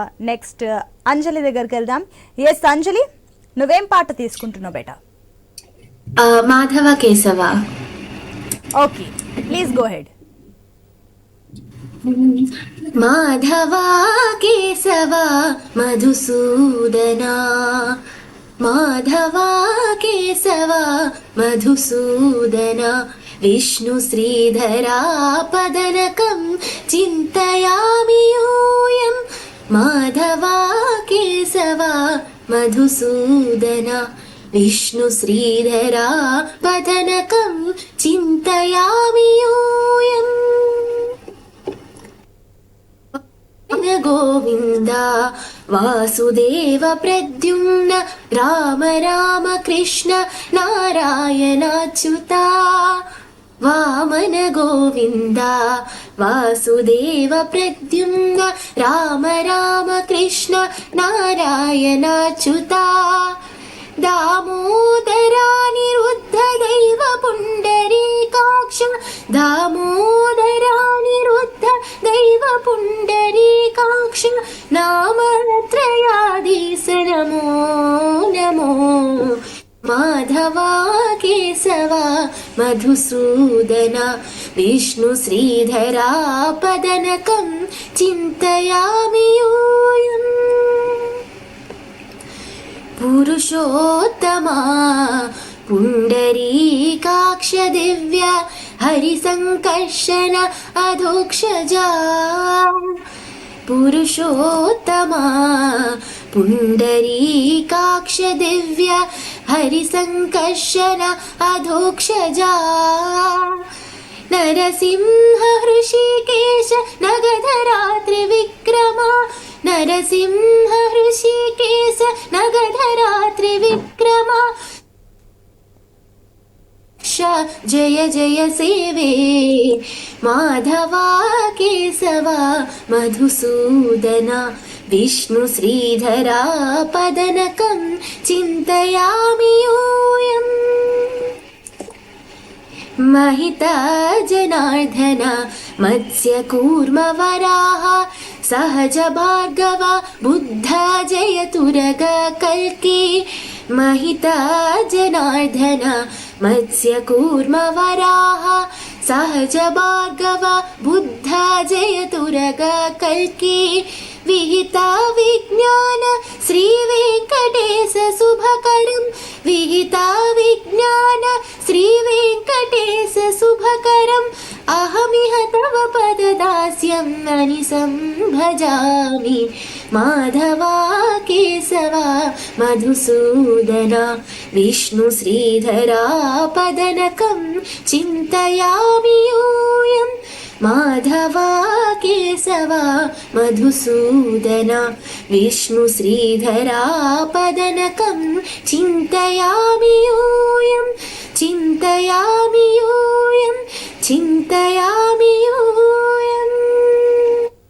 Next అంజలి దగ్గరికి వెళ్దాం. Yes అంజలి, నువ్వేం పాట తీసుకుంటున్నావు బేటా? Madhava Keshava. Okay, please go ahead. Madhava Keshava Madhusudana, Madhava Keshava Madhusudana, Vishnu Shridhara పదనకం చింతయామి యూయం. మాధవ కేశవ మధుసూదన, విష్ణు శ్రీధరా పదనకం చింతయామి యూయం. గోవింద వాసుదేవ ప్రద్యుమ్న, రామ రామ కృష్ణ నారాయణాచ్యుత. వామన గోవింద వాసుదేవ ప్రద్యుమ్న, రామ రామ కృష్ణ నారాయణాచ్యుత. దామోదరా నిరుద్ధ దైవ పుండరీకాక్ష, దామోదరా నిరుద్ధ దైవ పుండరీకాక్ష, నామత్రయాధీశ నమో నమో. మాధవ కేశవ మధుసూదన, విష్ణు శ్రీధరా పదనకం చింతయామి యూయం. పురుషోత్తమా పుండరీకాక్ష దివ్య హరిసంకర్షణ అధోక్షజా. పురుషోత్తమా పుండరీకాక్ష దివ్య హరిసంకర్షణ అధోక్షజా. నరసింహ హృషికేశ నగధరా త్రివిక్రమ, నరసింహ హృషికేశ నగధరా త్రివిక్రమ. జయ జయ సేవే మాధవ కేశవ మధుసూదన, విష్ణు శ్రీధరా పదనకం చింతయామి యూయం. महित जनार्दन मत्स्य कूर्म वराह, सहज भार्गव बुद्ध जयतुरग कल्की. महित जनार्दन मत्स्य कूर्म वराह, सहज भार्गव बुद्ध जयतुरग कल्की. विहिता विज्ञान श्री वेंकटेश शुभकरं, विहिता विज्ञान श्री वेंकटेश शुभकरं. अहमिह तव पददास्यं अनिशं भजामि. माधव केशव मधुसूदन, विष्णु श्रीधरा पदनकं चिन्तयामि यूयम्. माधव केशव मधुसूदन, विष्णु श्रीधरा पदनकं चिन्तयामि यूयम्.